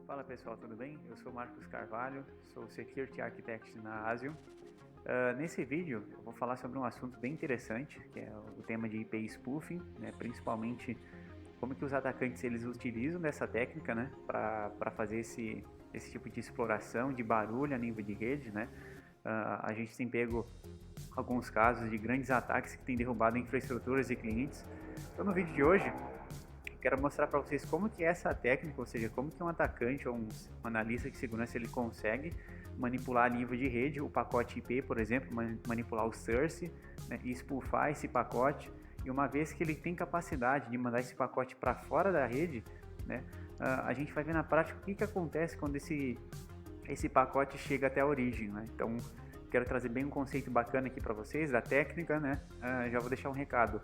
Fala pessoal, tudo bem? Eu sou Marcos Carvalho, sou Security Architect na Asium. Nesse vídeo eu vou falar sobre um assunto bem interessante, que é o tema de IP spoofing, né? Principalmente como que os atacantes eles utilizam dessa técnica, né? Para fazer esse tipo de exploração de barulho a nível de rede, né? A gente tem pego alguns casos de grandes ataques que têm derrubado infraestruturas de clientes. Então no vídeo de hoje quero mostrar para vocês como que é essa técnica, ou seja, como que um atacante ou um analista de segurança ele consegue manipular a nível de rede o pacote IP, por exemplo, manipular o source, né, e spoofar esse pacote. E uma vez que ele tem capacidade de mandar esse pacote para fora da rede, né, a gente vai ver na prática o que acontece quando esse pacote chega até a origem, né? Então quero trazer bem um conceito bacana aqui para vocês da técnica, né? Já vou deixar um recado.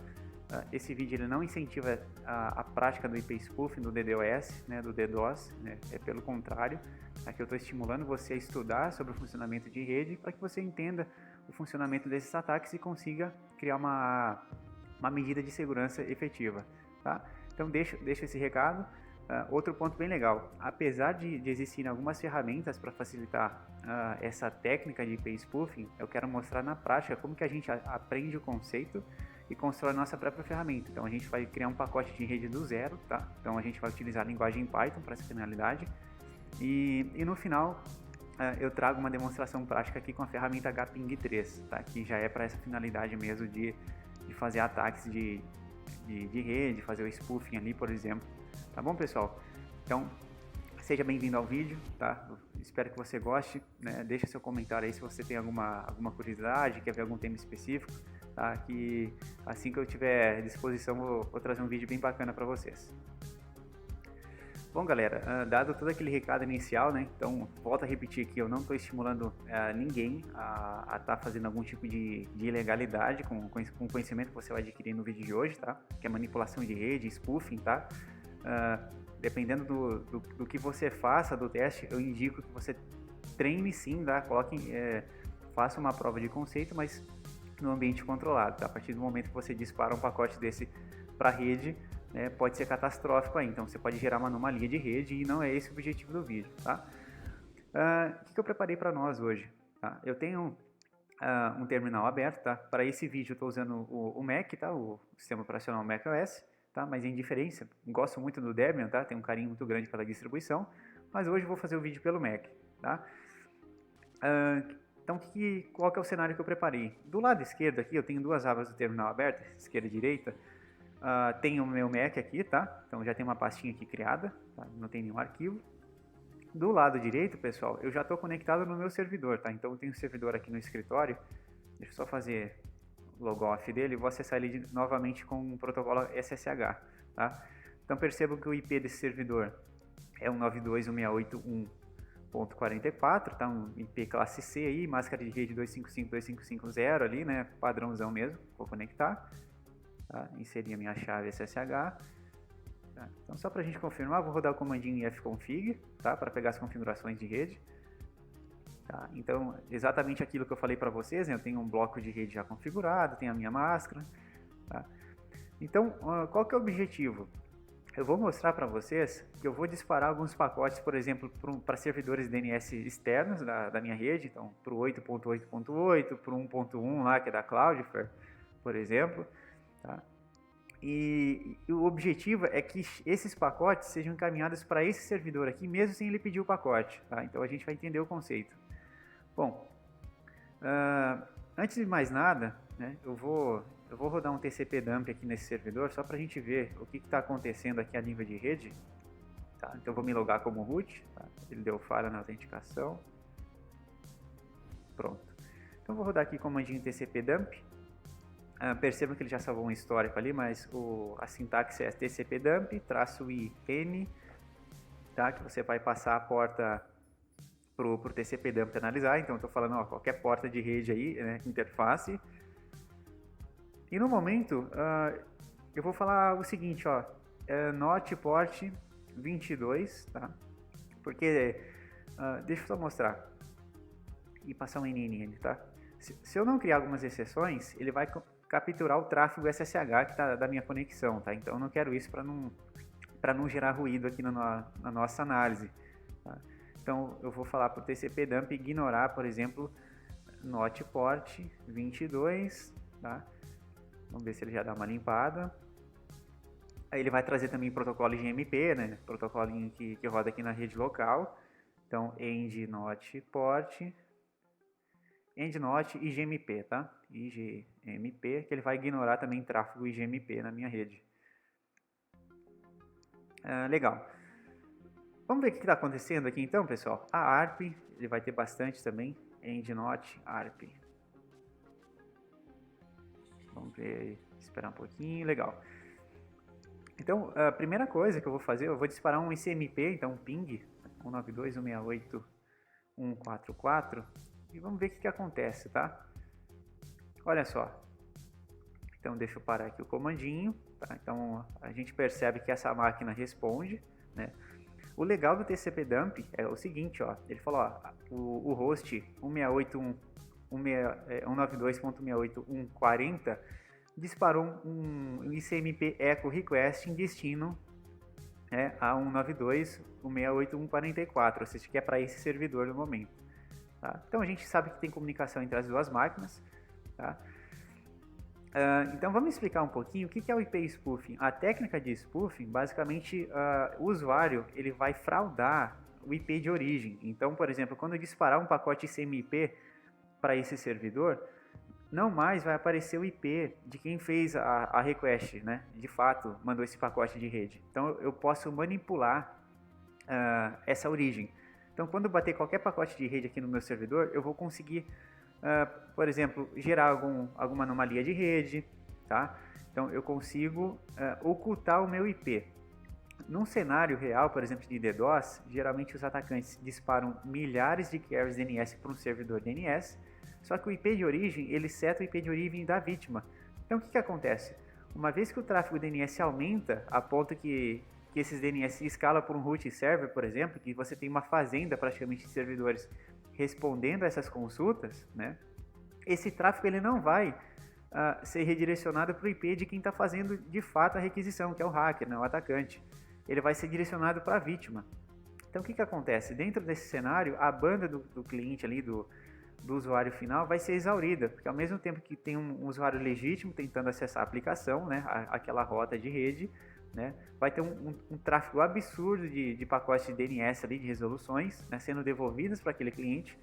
Esse vídeo ele não incentiva a prática do IP spoofing, do DDoS, né, do DDoS, né, é pelo contrário. Aqui eu estou estimulando você a estudar sobre o funcionamento de rede para que você entenda o funcionamento desses ataques e consiga criar uma medida de segurança efetiva, tá? Então deixa esse recado. Outro ponto bem legal, apesar de existirem algumas ferramentas para facilitar essa técnica de IP spoofing, eu quero mostrar na prática como que a gente aprende o conceito e constrói a nossa própria ferramenta. Então a gente vai criar um pacote de rede do zero, tá? Então a gente vai utilizar a linguagem Python para essa finalidade e no final eu trago uma demonstração prática aqui com a ferramenta HPing3, tá? Que já é para essa finalidade mesmo de fazer ataques de rede, fazer o spoofing ali, por exemplo. Tá bom, pessoal? Então seja bem-vindo ao vídeo, tá? Eu espero que você goste, né? Deixa seu comentário aí se você tem alguma curiosidade, quer ver algum tema específico, tá? Que assim que eu tiver disposição vou trazer um vídeo bem bacana para vocês. Bom, galera, dado todo aquele recado inicial, né? Então volto a repetir aqui, eu não estou estimulando ninguém a estar fazendo algum tipo de ilegalidade com o conhecimento que você vai adquirir no vídeo de hoje, tá? Que é manipulação de rede, spoofing, tá? Dependendo do que você faça do teste, eu indico que você treine sim, tá? Faça uma prova de conceito, mas no ambiente controlado, tá? A partir do momento que você dispara um pacote desse para a rede, né, pode ser catastrófico aí, então você pode gerar uma anomalia de rede e não é esse o objetivo do vídeo, tá? O que eu preparei para nós hoje? Tá? Eu tenho um terminal aberto, tá? Para esse vídeo eu estou usando o Mac, tá? O sistema operacional macOS, tá? Mas em diferença, gosto muito do Debian, tá? Tenho um carinho muito grande pela distribuição, mas hoje eu vou fazer o vídeo pelo Mac, tá? Então, qual que é o cenário que eu preparei? Do lado esquerdo aqui, eu tenho duas abas do terminal abertas, esquerda e direita. Tenho o meu Mac aqui, tá? Então já tem uma pastinha aqui criada, tá? Não tem nenhum arquivo. Do lado direito, pessoal, eu já estou conectado no meu servidor, tá? Então eu tenho um servidor aqui no escritório. Deixa eu só fazer o logoff dele e vou acessar ele novamente com o protocolo SSH, tá? Então percebam que o IP desse servidor é 192.168.1.44, tá? Um IP classe C aí, máscara de rede 255.255.0 ali, né? Padrãozão mesmo, vou conectar. Tá? Inserir a minha chave SSH. Tá? Então só para a gente confirmar, vou rodar o comandinho ifconfig, tá? Para pegar as configurações de rede. Tá? Então exatamente aquilo que eu falei para vocês, né? Eu tenho um bloco de rede já configurado, tenho a minha máscara. Tá? Então qual que é o objetivo? Eu vou mostrar para vocês que eu vou disparar alguns pacotes, por exemplo, para servidores DNS externos da minha rede, então para o 8.8.8, para o 1.1 lá que é da Cloudflare, por exemplo. Tá? E o objetivo é que esses pacotes sejam encaminhados para esse servidor aqui, mesmo sem ele pedir o pacote. Tá? Então a gente vai entender o conceito. Bom, antes de mais nada, né, eu vou rodar um TCP dump aqui nesse servidor, só para a gente ver o que está acontecendo aqui a nível de rede. Tá? Então eu vou me logar como root, tá? Ele deu falha na autenticação. Pronto. Então eu vou rodar aqui comandinho TCP dump. Percebam que ele já salvou um histórico ali, mas a sintaxe é TCP dump -in, tá? Que você vai passar a porta pro TCP dump analisar. Então eu estou falando, ó, qualquer porta de rede aí, né, interface. E no momento eu vou falar o seguinte, ó, not port 22, tá? Porque deixa eu só mostrar e passar um NNN, tá? Se eu não criar algumas exceções, ele vai capturar o tráfego SSH que está da minha conexão, tá? Então eu não quero isso para não gerar ruído aqui na nossa análise, tá? Então eu vou falar para o TCP-dump ignorar, por exemplo, not port 22, tá? Vamos ver se ele já dá uma limpada. Aí ele vai trazer também protocolo GMP, né? Protocolinho que roda aqui na rede local. Então, end not port, end not IGMP, tá? IGMP, que ele vai ignorar também tráfego IGMP na minha rede. Legal. Vamos ver o que está acontecendo aqui então, pessoal. A ARP, ele vai ter bastante também. End not ARP. Vamos ver, esperar um pouquinho, legal. Então, a primeira coisa que eu vou fazer, eu vou disparar um ICMP, então um ping, 192.168.144, e vamos ver o que acontece, tá? Olha só. Então, deixa eu parar aqui o comandinho, tá? Então, a gente percebe que essa máquina responde, né? O legal do TCP-dump é o seguinte, ó, ele falou, ó, o host 192.168.140 disparou um ICMP echo request em destino a 192.168.144, ou seja, que é para esse servidor no momento. Tá? Então a gente sabe que tem comunicação entre as duas máquinas. Tá? Então vamos explicar um pouquinho o que é o IP spoofing. A técnica de spoofing, basicamente, o usuário ele vai fraudar o IP de origem. Então, por exemplo, quando eu disparar um pacote ICMP para esse servidor, não mais vai aparecer o IP de quem fez a request, né? De fato, mandou esse pacote de rede. Então, eu posso manipular essa origem. Então, quando eu bater qualquer pacote de rede aqui no meu servidor, eu vou conseguir, por exemplo, gerar alguma anomalia de rede, tá? Então, eu consigo ocultar o meu IP. Num cenário real, por exemplo, de DDoS, geralmente os atacantes disparam milhares de carries DNS para um servidor DNS, só que o IP de origem, ele seta o IP de origem da vítima. Então, o que acontece? Uma vez que o tráfego DNS aumenta, a ponto que esses DNS escala por um root server, por exemplo, que você tem uma fazenda praticamente de servidores respondendo a essas consultas, né? Esse tráfego ele não vai ser redirecionado para o IP de quem está fazendo de fato a requisição, que é o hacker, né? O atacante. Ele vai ser direcionado para a vítima. Então, o que acontece? Dentro desse cenário, a banda do cliente ali, do usuário final vai ser exaurida, porque ao mesmo tempo que tem um usuário legítimo tentando acessar a aplicação, né, aquela rota de rede, né, vai ter um tráfego absurdo de pacotes de DNS ali, de resoluções, né, sendo devolvidas para aquele cliente.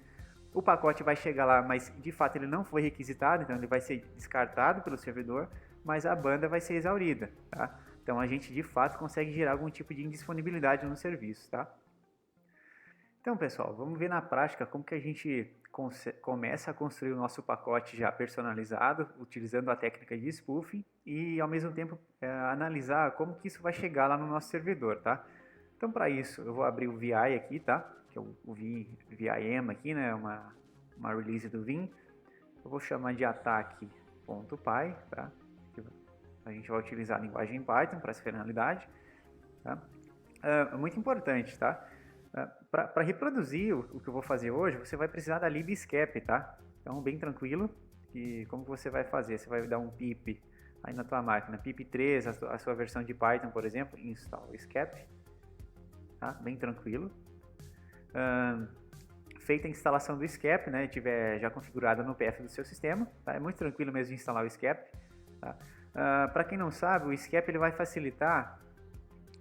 O pacote vai chegar lá, mas de fato ele não foi requisitado, então ele vai ser descartado pelo servidor, mas a banda vai ser exaurida, tá? Então a gente de fato consegue gerar algum tipo de indisponibilidade no serviço, tá? Então, pessoal, vamos ver na prática como que a gente começa a construir o nosso pacote já personalizado, utilizando a técnica de spoofing e, ao mesmo tempo, analisar como que isso vai chegar lá no nosso servidor, tá? Então, para isso, eu vou abrir o VI aqui, tá? Que é o VIM aqui, né? Uma release do VIM. Eu vou chamar de ataque.py, tá? A gente vai utilizar a linguagem Python para essa finalidade, tá? Muito importante, tá? Para reproduzir o que eu vou fazer hoje, você vai precisar da libscap, tá? Então, bem tranquilo. E como que você vai fazer? Você vai dar um pip aí na tua máquina, pip3, a sua versão de Python, por exemplo, install scap, tá? Bem tranquilo. Feita a instalação do scap, né? Tiver já configurada no PF do seu sistema, tá? É muito tranquilo mesmo instalar o scap, tá? Para quem não sabe, o scap ele vai facilitar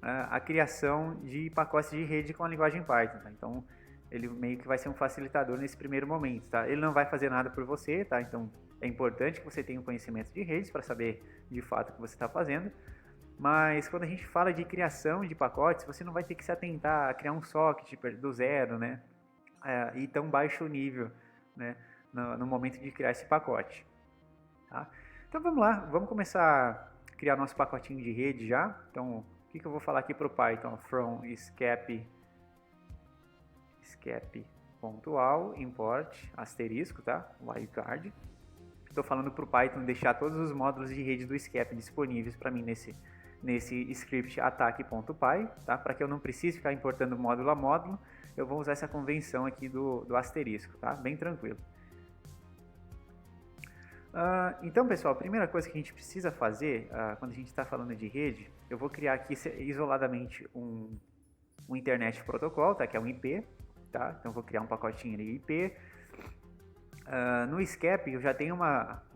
a criação de pacotes de rede com a linguagem Python, tá? Então ele meio que vai ser um facilitador nesse primeiro momento, tá? Ele não vai fazer nada por você, tá? Então é importante que você tenha um conhecimento de redes para saber de fato o que você está fazendo, mas quando a gente fala de criação de pacotes, você não vai ter que se atentar a criar um socket do zero, né? E tão baixo nível, né? No momento de criar esse pacote, tá? Então vamos lá, vamos começar a criar nosso pacotinho de rede já. Então o que eu vou falar aqui para o Python? From scap.all import asterisco, tá? Wildcard. Estou falando para o Python deixar todos os módulos de rede do scap disponíveis para mim nesse script ataque.py, tá? Para que eu não precise ficar importando módulo a módulo, eu vou usar essa convenção aqui do asterisco, tá? Bem tranquilo. Então, pessoal, a primeira coisa que a gente precisa fazer quando a gente está falando de rede, eu vou criar aqui isoladamente um um Internet Protocol, tá? Que é um IP, tá? Então eu vou criar um pacotinho de IP. No SCAP eu já tenho um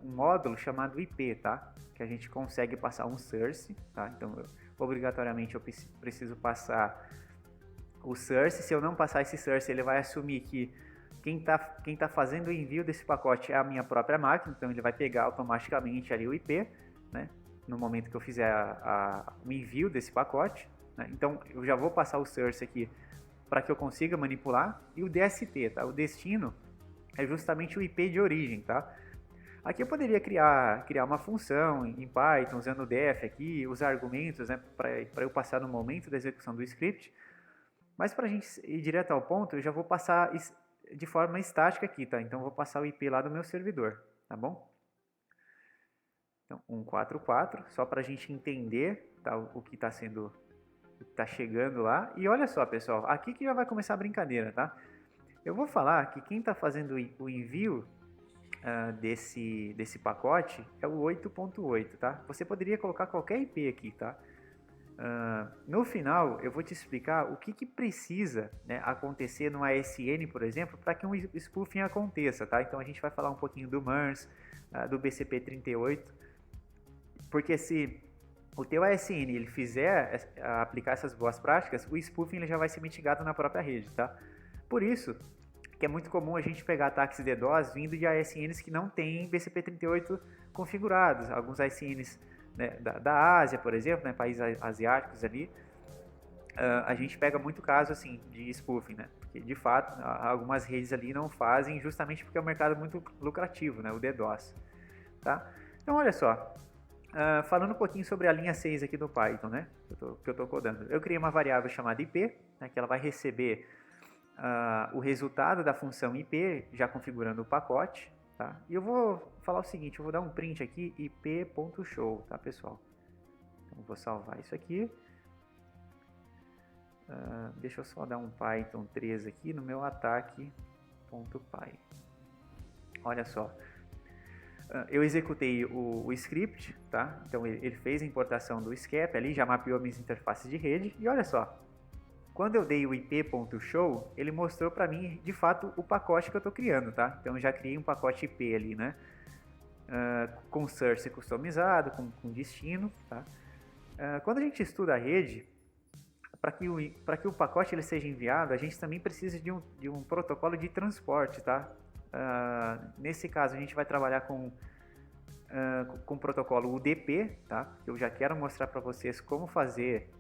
módulo chamado IP, tá? Que a gente consegue passar um source, tá? Então obrigatoriamente eu preciso passar o source. Se eu não passar esse source, ele vai assumir que quem tá fazendo o envio desse pacote é a minha própria máquina, então ele vai pegar automaticamente ali o IP, né? No momento que eu fizer o envio desse pacote, né? Então eu já vou passar o source aqui para que eu consiga manipular, e o DST, tá? O destino é justamente o IP de origem, tá? Aqui eu poderia criar uma função em Python, usando o def aqui, usar argumentos, né, para eu passar no momento da execução do script. Mas para a gente ir direto ao ponto, eu já vou passar de forma estática aqui, tá? Então eu vou passar o IP lá do meu servidor, tá bom? Então 144, só para a gente entender, tá, o que está chegando lá. E olha só, pessoal, aqui que já vai começar a brincadeira, tá? Eu vou falar que quem está fazendo o envio desse pacote é o 8.8, tá? Você poderia colocar qualquer IP aqui, tá? No final, eu vou te explicar o que precisa, né, acontecer no ASN, por exemplo, para que um spoofing aconteça, tá? Então a gente vai falar um pouquinho do MERS, do BCP38, porque se o teu ASN ele fizer aplicar essas boas práticas, o spoofing ele já vai ser mitigado na própria rede, tá? Por isso que é muito comum a gente pegar ataques DDoS vindo de ASNs que não têm BCP38 configurados. Alguns ASNs, né, da Ásia, por exemplo, né, países asiáticos ali, a gente pega muito caso assim de spoofing, né? Porque de fato algumas redes ali não fazem, justamente porque é um mercado muito lucrativo, né, o DDoS, tá? Então olha só, falando um pouquinho sobre a linha 6 aqui do Python, né, que eu estou codando. Eu criei uma variável chamada IP, né, que ela vai receber o resultado da função IP, já configurando o pacote, tá? E eu vou falar o seguinte, eu vou dar um print aqui, ip.show, tá, pessoal? Então, vou salvar isso aqui. Deixa eu só dar um Python 3 aqui no meu ataque.py. Olha só. Eu executei o script, tá? Então, ele fez a importação do SCAP ali, já mapeou minhas interfaces de rede, e olha só. Quando eu dei o ip.show, ele mostrou para mim, de fato, o pacote que eu estou criando, tá? Então, eu já criei um pacote IP ali, né? Com source customizado, com destino, tá? Quando a gente estuda a rede, para que o pacote ele seja enviado, a gente também precisa de um protocolo de transporte, tá? Nesse caso, a gente vai trabalhar com o protocolo UDP, tá? Eu já quero mostrar para vocês como fazer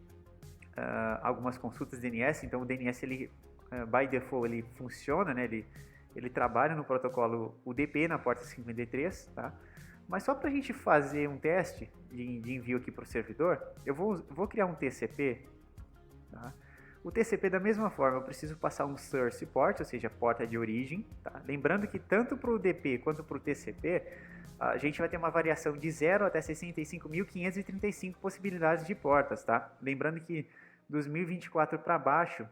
algumas consultas DNS. Então o DNS ele by default ele funciona, né? Ele trabalha no protocolo UDP na porta 53, tá? Mas só para a gente fazer um teste de envio aqui para o servidor, eu vou criar um TCP, tá? O TCP da mesma forma, eu preciso passar um source port, ou seja, porta de origem, tá? Lembrando que tanto para o UDP quanto para o TCP, a gente vai ter uma variação de 0 até 65.535 possibilidades de portas, tá? Lembrando que dos 1024 para baixo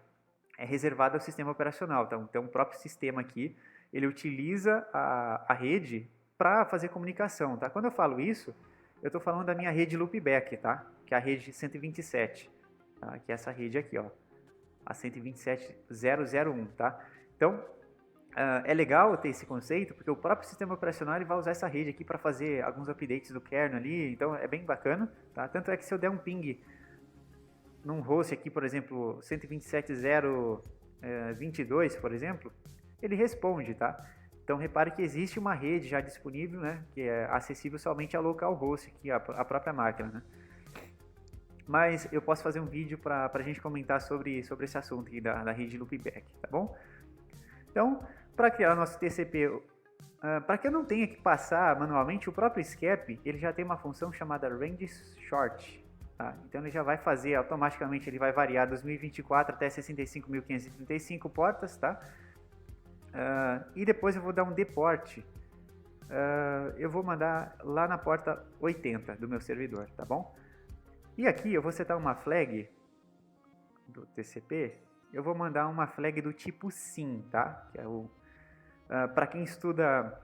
é reservado ao sistema operacional, tá? Então o próprio sistema aqui, ele utiliza a rede para fazer comunicação, tá? Quando eu falo isso, eu estou falando da minha rede loopback, tá? Que é a rede 127, tá? Que é essa rede aqui, ó, a 127.001, tá? Então, é legal ter esse conceito, porque o próprio sistema operacional ele vai usar essa rede aqui para fazer alguns updates do kernel ali, então é bem bacana, tá? Tanto é que se eu der um ping num host aqui, por exemplo, 127.022, por exemplo, ele responde, tá? Então repare que existe uma rede já disponível, né, que é acessível somente a localhost, que é a própria máquina, né? Mas eu posso fazer um vídeo para a gente comentar sobre esse assunto aqui da rede loopback, tá bom? Então, para criar o nosso TCP, para que eu não tenha que passar manualmente, o próprio SCAP ele já tem uma função chamada range short. Tá? Então ele já vai fazer automaticamente, ele vai variar dos 1024 até 65.535 portas, tá? E depois eu vou dar um deport. Eu vou mandar lá na porta 80 do meu servidor, tá bom? E aqui eu vou setar uma flag do TCP. Eu vou mandar uma flag do tipo SYN, tá? Que é para quem estuda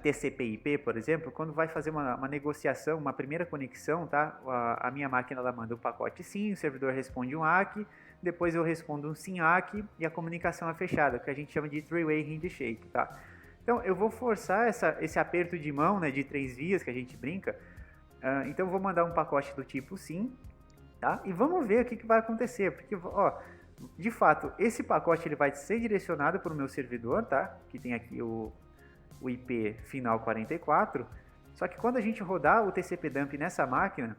TCP/IP, por exemplo, quando vai fazer uma negociação, uma primeira conexão, tá? A minha máquina ela manda um pacote SYN, o servidor responde um ACK, depois eu respondo um SYNACK e a comunicação é fechada, que a gente chama de three-way handshake, tá? Então eu vou forçar esse aperto de mão, né, de 3 vias que a gente brinca. Então eu vou mandar um pacote do tipo sim, tá? E vamos ver o que vai acontecer, porque, ó, de fato, esse pacote ele vai ser direcionado para o meu servidor, tá? Que tem aqui o IP final 44, só que quando a gente rodar o TCP-dump nessa máquina,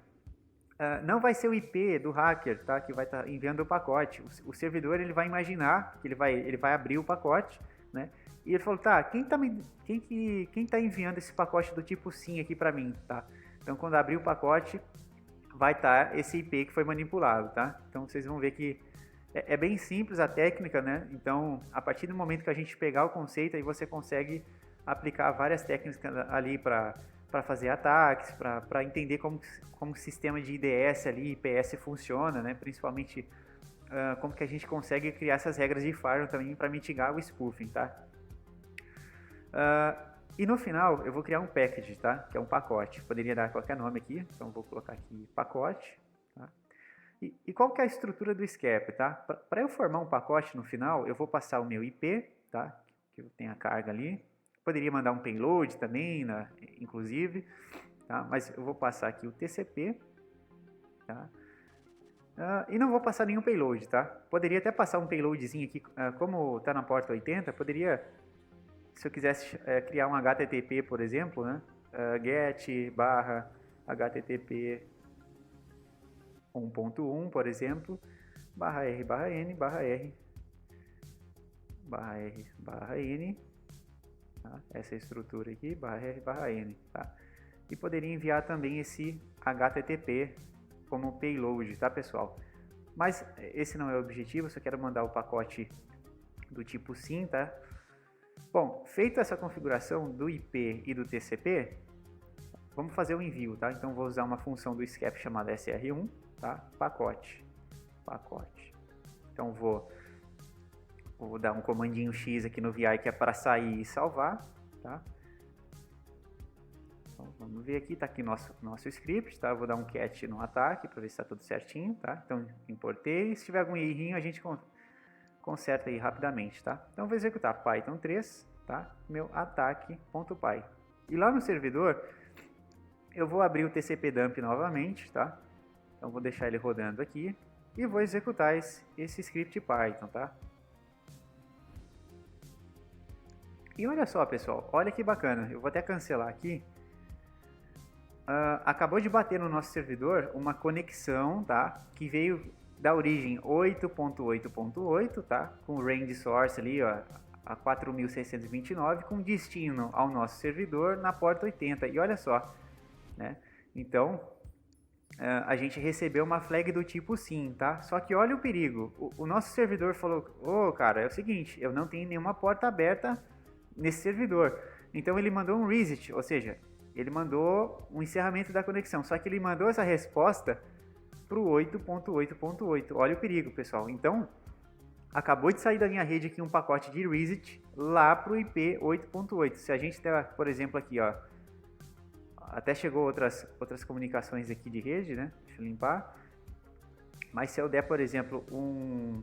não vai ser o IP do hacker, tá? Que vai estar enviando o pacote. O servidor ele vai imaginar que ele vai abrir o pacote, né? E ele falou, tá, quem tá enviando esse pacote do tipo sim aqui para mim, tá? Então quando abrir o pacote, vai estar esse IP que foi manipulado, tá? Então vocês vão ver que é bem simples a técnica, né? Então a partir do momento que a gente pegar o conceito, aí você consegue aplicar várias técnicas ali para fazer ataques, para entender como o sistema de IDS ali, IPS funciona, né? Principalmente como que a gente consegue criar essas regras de firewall também para mitigar o spoofing, tá? E no final eu vou criar um package, tá? Que é um pacote. Poderia dar qualquer nome aqui, então vou colocar aqui pacote. Tá? E qual que é a estrutura do SCAP, tá? Para eu formar um pacote no final, eu vou passar o meu IP, tá? Que eu tenho a carga ali. Poderia mandar um payload também, né? Inclusive, tá? Mas eu vou passar aqui o TCP, tá? E não vou passar nenhum payload, tá? Poderia até passar um payloadzinho aqui, como está na porta 80, poderia, se eu quisesse criar um HTTP, por exemplo, né? Get barra HTTP 1.1, por exemplo, barra R barra N barra R barra R barra N, tá? Essa estrutura aqui, barra R barra N, tá? E poderia enviar também esse HTTP como payload, tá, pessoal? Mas esse não é o objetivo, eu só quero mandar o pacote do tipo SYN, tá? Bom, feita essa configuração do IP e do TCP, vamos fazer o envio, tá? Então vou usar uma função do SCAP chamada SR1, tá? Pacote. Então vou dar um comandinho X aqui no VI que é para sair e salvar, tá? Então, vamos ver aqui, tá aqui nosso script, tá? Eu vou dar um cat no ataque para ver se está tudo certinho, tá? Então importei, se tiver algum errinho a gente conserta aí rapidamente, tá? Então vou executar Python 3, tá? Meu ataque.py. E lá no servidor eu vou abrir o TCP-dump novamente, tá? Então vou deixar ele rodando aqui e vou executar esse script Python, tá? E olha só, pessoal, olha que bacana, eu vou até cancelar aqui. Acabou de bater no nosso servidor uma conexão, tá? Que veio da origem 8.8.8, tá? Com o range source ali, ó, a 4.629, com destino ao nosso servidor na porta 80. E olha só, né? Então, a gente recebeu uma flag do tipo sim, tá? Só que olha o perigo. O nosso servidor falou, cara, é o seguinte, eu não tenho nenhuma porta aberta nesse servidor. Então ele mandou um reset, ou seja, ele mandou um encerramento da conexão. Só que ele mandou essa resposta para o 8.8.8. Olha o perigo, pessoal. Então, acabou de sair da minha rede aqui um pacote de reset lá para o IP 8.8. Se a gente der, por exemplo, aqui, ó, até chegou outras comunicações aqui de rede, né? Deixa eu limpar. Mas se eu der, por exemplo, um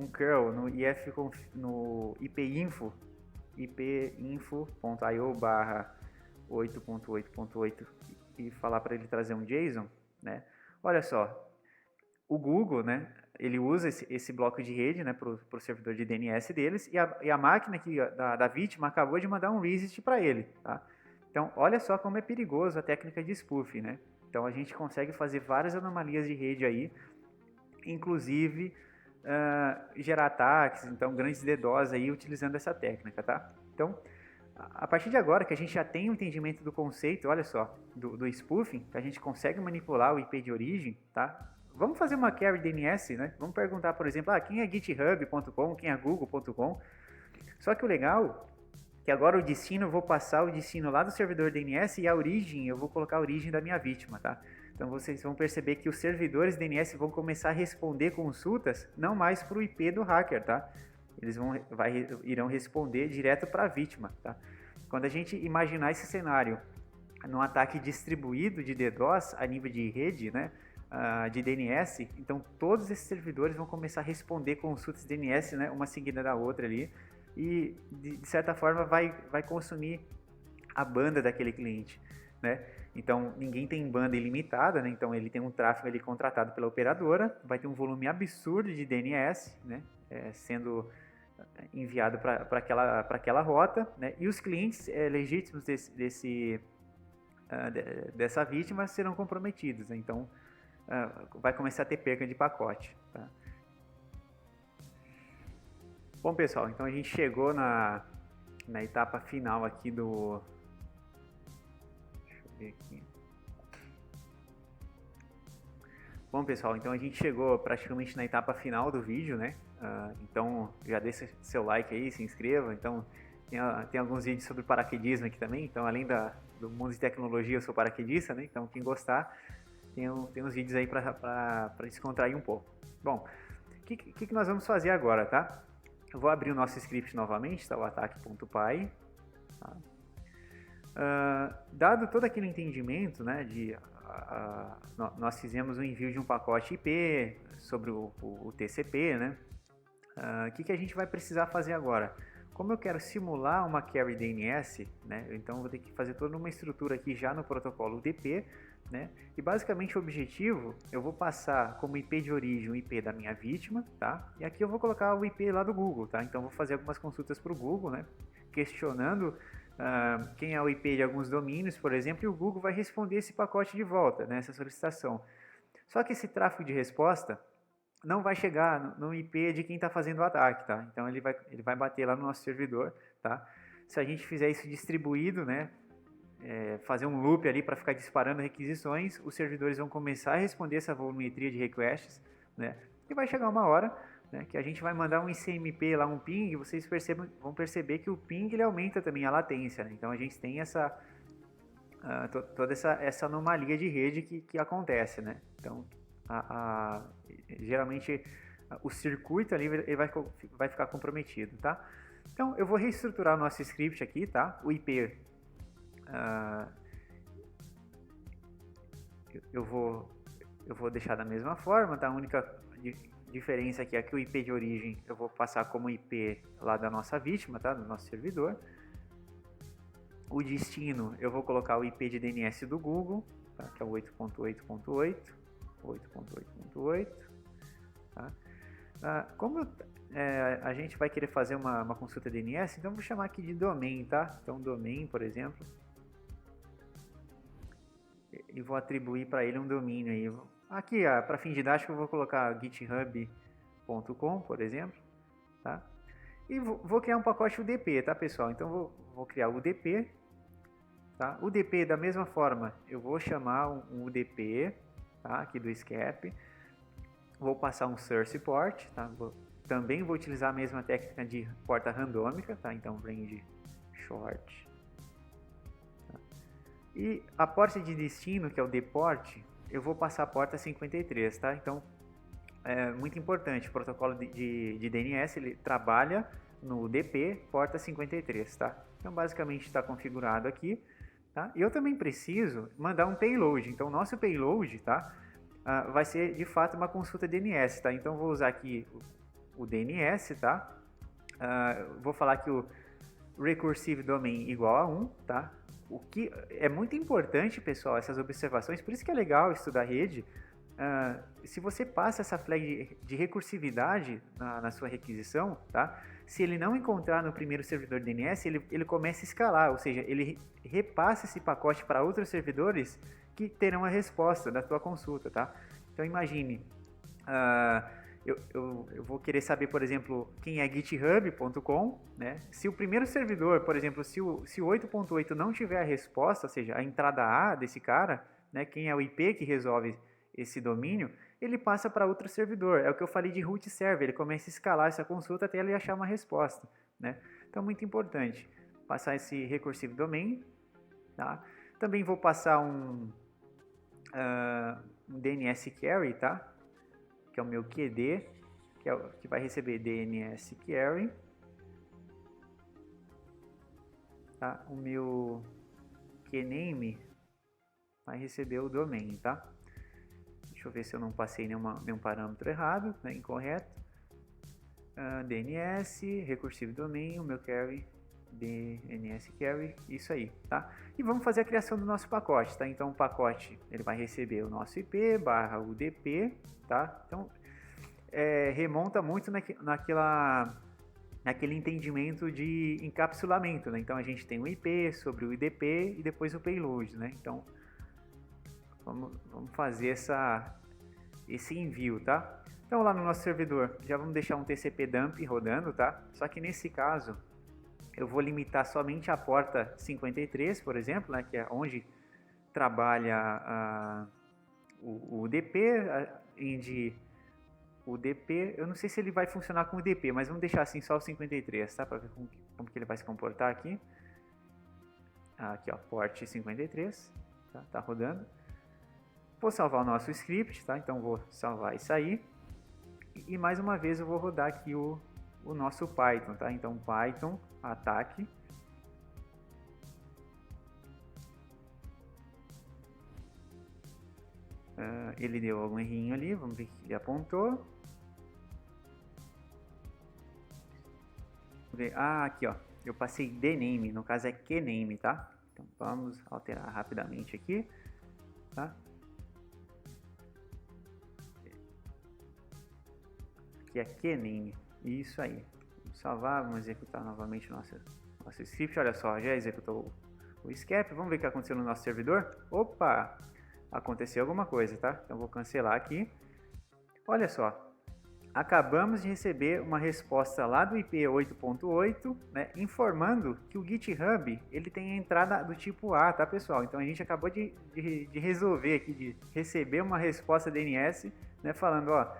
curl no ipinfo, ipinfo.io barra 8.8.8 e falar para ele trazer um JSON, né? Olha só, o Google, né? Ele usa esse bloco de rede, né, para o servidor de DNS deles, e a máquina aqui da vítima acabou de mandar um reset para ele, tá? Então, olha só como é perigoso a técnica de spoofing, né? Então, a gente consegue fazer várias anomalias de rede aí, inclusive gerar ataques, então grandes DDoS aí utilizando essa técnica, tá? Então, a partir de agora que a gente já tem o entendimento do conceito, olha só, do spoofing, que a gente consegue manipular o IP de origem, tá? Vamos fazer uma query DNS, né? Vamos perguntar, por exemplo, quem é github.com, quem é google.com. Só que o legal é que agora o destino, eu vou passar o destino lá do servidor DNS e a origem, eu vou colocar a origem da minha vítima, tá? Então vocês vão perceber que os servidores DNS vão começar a responder consultas, não mais para o IP do hacker, tá? Eles irão responder direto para a vítima, tá? Quando a gente imaginar esse cenário num ataque distribuído de DDoS a nível de rede, né? de DNS, então todos esses servidores vão começar a responder consultas DNS, né, uma seguida da outra ali, e de certa forma vai consumir a banda daquele cliente, né? Então ninguém tem banda ilimitada, né? Então ele tem um tráfego ali contratado pela operadora, vai ter um volume absurdo de DNS, né? Sendo enviado para aquela rota, né? E os clientes legítimos dessa vítima serão comprometidos, né? Então vai começar a ter perca de pacote, tá? Bom, pessoal, então a gente chegou na etapa final aqui do... Deixa eu ver aqui. Bom, pessoal, então a gente chegou praticamente na etapa final do vídeo, né? Então já deixa seu like aí, se inscreva. Então tem alguns vídeos sobre paraquedismo aqui também. Então além do mundo de tecnologia, eu sou paraquedista, né? Então quem gostar, tem uns vídeos aí para descontrair um pouco. Bom, o que nós vamos fazer agora, tá? Eu vou abrir o nosso script novamente, tá? O ataque.py. Tá? Dado todo aquele entendimento, né, nós fizemos o envio de um pacote IP sobre o TCP, né? O que a gente vai precisar fazer agora? Como eu quero simular uma carry DNS, né, então eu vou ter que fazer toda uma estrutura aqui já no protocolo UDP, né, e basicamente o objetivo, eu vou passar como IP de origem o IP da minha vítima, tá? E aqui eu vou colocar o IP lá do Google, tá? Então eu vou fazer algumas consultas para o Google, né, questionando quem é o IP de alguns domínios, por exemplo, e o Google vai responder esse pacote de volta, né, essa solicitação. Só que esse tráfego de resposta não vai chegar no IP de quem está fazendo o ataque, tá? Então ele vai bater lá no nosso servidor, tá? Se a gente fizer isso distribuído, né, fazer um loop ali para ficar disparando requisições, os servidores vão começar a responder essa volumetria de requests, né? E vai chegar uma hora, né, que a gente vai mandar um ICMP lá, um ping, e vocês vão perceber que o ping ele aumenta também a latência, né? Então a gente tem toda essa anomalia de rede que acontece, né? Então geralmente o circuito ali ele vai ficar comprometido, tá? Então eu vou reestruturar o nosso script aqui, tá? O IP eu vou deixar da mesma forma, tá? A única diferença aqui é que o IP de origem eu vou passar como IP lá da nossa vítima, tá? Do nosso servidor. O destino eu vou colocar o IP de DNS do Google, tá? Que é o 8.8.8, 8.8.8, tá? Como a gente vai querer fazer uma consulta DNS, então eu vou chamar aqui de domain, tá? Então domain, por exemplo, e vou atribuir para ele um domínio aí. Aqui, para fim didático, eu vou colocar github.com, por exemplo, tá? E vou criar um pacote UDP, tá, pessoal? Então vou criar o UDP, tá? UDP da mesma forma, eu vou chamar um UDP, tá? Aqui do SCAP. Vou passar um source port, tá? Também vou utilizar a mesma técnica de porta randômica, tá? Então range short. Tá? E a porta de destino, que é o dport, eu vou passar a porta 53, tá? Então é muito importante, o protocolo de DNS ele trabalha no UDP porta 53, tá? Então basicamente está configurado aqui, tá? E eu também preciso mandar um payload, então o nosso payload, tá? Vai ser de fato uma consulta DNS, tá? Então vou usar aqui o DNS, tá? Vou falar que o recursive domain igual a 1, tá? O que é muito importante, pessoal, essas observações, por isso que é legal estudar rede. Se você passa essa flag de recursividade na sua requisição, tá? Se ele não encontrar no primeiro servidor DNS, ele começa a escalar, ou seja, ele repassa esse pacote para outros servidores que terão a resposta da tua consulta, tá? Então imagine, eu vou querer saber, por exemplo, quem é github.com, né? Se o primeiro servidor, por exemplo, se o 8.8 não tiver a resposta, ou seja, a entrada A desse cara, né? Quem é o IP que resolve esse domínio, ele passa para outro servidor. É o que eu falei de root server, ele começa a escalar essa consulta até ele achar uma resposta, né? Então, muito importante passar esse recursive domain, tá? Também vou passar um DNS carry, tá? Que é o meu QD, que vai receber DNS carry, tá? O meu kname vai receber o domain, tá? Deixa eu ver se eu não passei nenhum parâmetro errado, né, incorreto. DNS, recursive domain, o meu carry, DNS carry, isso aí, tá? E vamos fazer a criação do nosso pacote, tá? Então o pacote, ele vai receber o nosso IP / UDP, tá? Então remonta muito naquele entendimento de encapsulamento, né? Então a gente tem o IP sobre o UDP e depois o payload, né? Então vamos fazer esse envio, tá? Então lá no nosso servidor já vamos deixar um TCP dump rodando, tá? Só que nesse caso eu vou limitar somente a porta 53, por exemplo, né? Que é onde trabalha o UDP, o DP, eu não sei se ele vai funcionar com o DP, mas vamos deixar assim só o 53, tá? Para ver como que ele vai se comportar aqui. Aqui, ó, port 53, tá rodando. Vou salvar o nosso script, tá? Então vou salvar e sair. E mais uma vez eu vou rodar aqui o nosso Python, tá? Então Python ataque. Ele deu algum errinho ali, vamos ver que ele apontou. Aqui, ó, eu passei dname, no caso é kname, tá? Então vamos alterar rapidamente aqui, tá? Aqui é kname, isso aí. Vamos salvar, vamos executar novamente o nosso script. Olha só, já executou o escape. Vamos ver o que aconteceu no nosso servidor. Opa, aconteceu alguma coisa, tá? Então vou cancelar aqui. Olha só, acabamos de receber uma resposta lá do IP 8.8, né, informando que o GitHub ele tem a entrada do tipo A, tá, pessoal? Então a gente acabou de resolver aqui, de receber uma resposta DNS, né, falando, ó,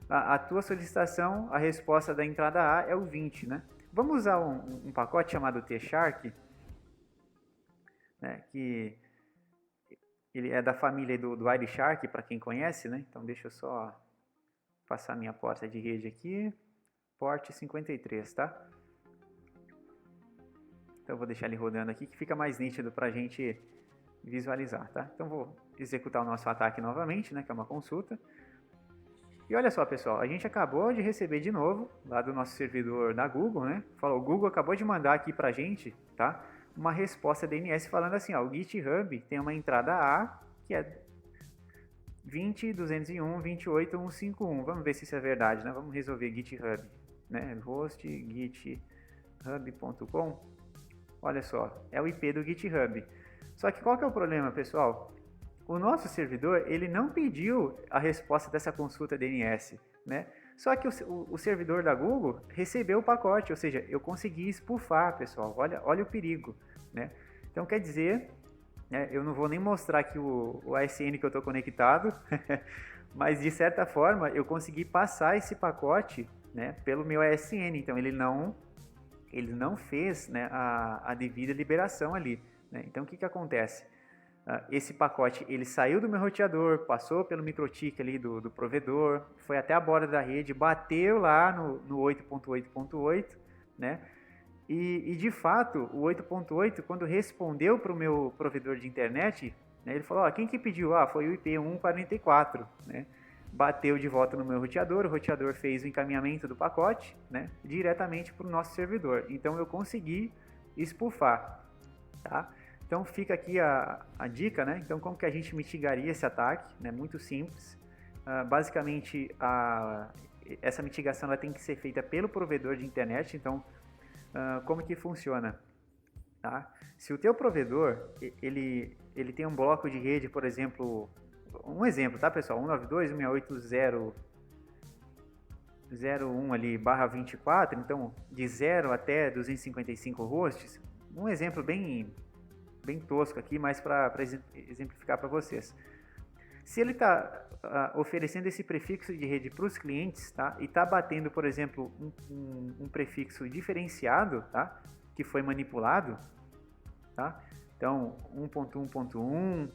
a tua solicitação, a resposta da entrada A é o 20, né? Vamos usar um pacote chamado T-Shark, né, que ele é da família do Wireshark, para quem conhece, né? Então deixa eu só passar minha porta de rede aqui, port 53, tá? Então eu vou deixar ele rodando aqui, que fica mais nítido para a gente visualizar, tá? Então vou executar o nosso ataque novamente, né, que é uma consulta. E olha só, pessoal, a gente acabou de receber de novo, lá do nosso servidor da Google, né? Falou, o Google acabou de mandar aqui pra gente, tá? Uma resposta DNS falando assim, ó, o GitHub tem uma entrada A, que é 20.201.28.151. Vamos ver se isso é verdade, né? Vamos resolver GitHub, né? Host github.com. Olha só, é o IP do GitHub. Só que qual que é o problema, pessoal? O nosso servidor, ele não pediu a resposta dessa consulta DNS, né? Só que o servidor da Google recebeu o pacote, ou seja, eu consegui spoofar, pessoal. Olha o perigo, né? Então, quer dizer, né, eu não vou nem mostrar aqui o ASN que eu estou conectado, mas de certa forma eu consegui passar esse pacote, né, pelo meu ASN. Então, ele não fez, né, a devida liberação ali, né? Então, o que acontece? Esse pacote ele saiu do meu roteador, passou pelo microtik ali do provedor, foi até a borda da rede, bateu lá no 8.8.8, né? E de fato, o 8.8, quando respondeu para o meu provedor de internet, né, ele falou, quem que pediu? Foi o IP 144, né? Bateu de volta no meu roteador, o roteador fez o encaminhamento do pacote, né, diretamente para o nosso servidor. Então eu consegui spoofar, tá? Então fica aqui a dica, né? Então como que a gente mitigaria esse ataque, né? Muito simples. Basicamente essa mitigação ela tem que ser feita pelo provedor de internet. Então como que funciona? Tá? Se o teu provedor ele tem um bloco de rede, por exemplo, um exemplo, tá, pessoal? 192.168.0.1 ali /24, então de 0 até 255 hosts. Um exemplo bem tosco aqui, mas para exemplificar para vocês. Se ele está oferecendo esse prefixo de rede para os clientes, tá? E está batendo, por exemplo, um prefixo diferenciado, tá? Que foi manipulado, tá? Então, 1.1.1,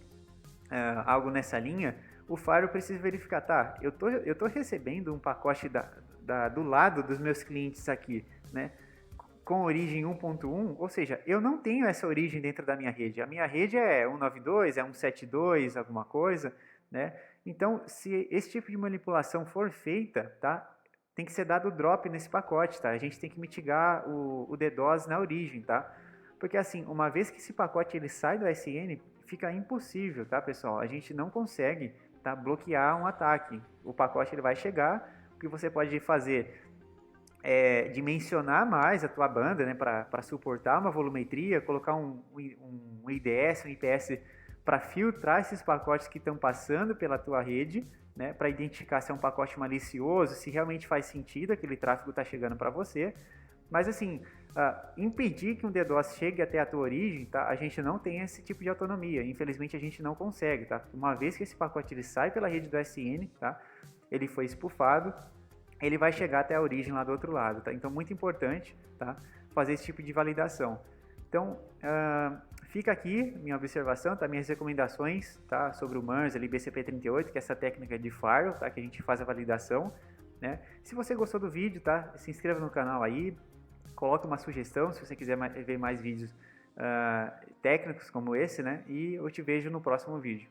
algo nessa linha, o firewall precisa verificar, tá? Eu tô recebendo um pacote do lado dos meus clientes aqui, né? Com origem 1.1, ou seja, eu não tenho essa origem dentro da minha rede. A minha rede é 192, é 172, alguma coisa, né? Então, se esse tipo de manipulação for feita, tá? Tem que ser dado drop nesse pacote, tá? A gente tem que mitigar o DDoS na origem, tá? Porque assim, uma vez que esse pacote ele sai do SN, fica impossível, tá, pessoal? A gente não consegue, tá, bloquear um ataque. O pacote ele vai chegar, o que você pode fazer dimensionar mais a tua banda, né, para suportar uma volumetria, colocar um IDS, um IPS para filtrar esses pacotes que estão passando pela tua rede, né, para identificar se é um pacote malicioso, se realmente faz sentido aquele tráfego está chegando para você. Mas assim, impedir que um DDoS chegue até a tua origem, tá? A gente não tem esse tipo de autonomia. Infelizmente a gente não consegue, tá? Uma vez que esse pacote ele sai pela rede do SN, tá? Ele foi espufado, ele vai chegar até a origem lá do outro lado, tá? Então, muito importante, tá? Fazer esse tipo de validação. Então, fica aqui minha observação, tá? Minhas recomendações, tá? Sobre o MERS, ali, BCP38, que é essa técnica de firewall, tá? Que a gente faz a validação, né? Se você gostou do vídeo, tá? Se inscreva no canal aí, coloque uma sugestão se você quiser ver mais vídeos técnicos como esse, né? E eu te vejo no próximo vídeo.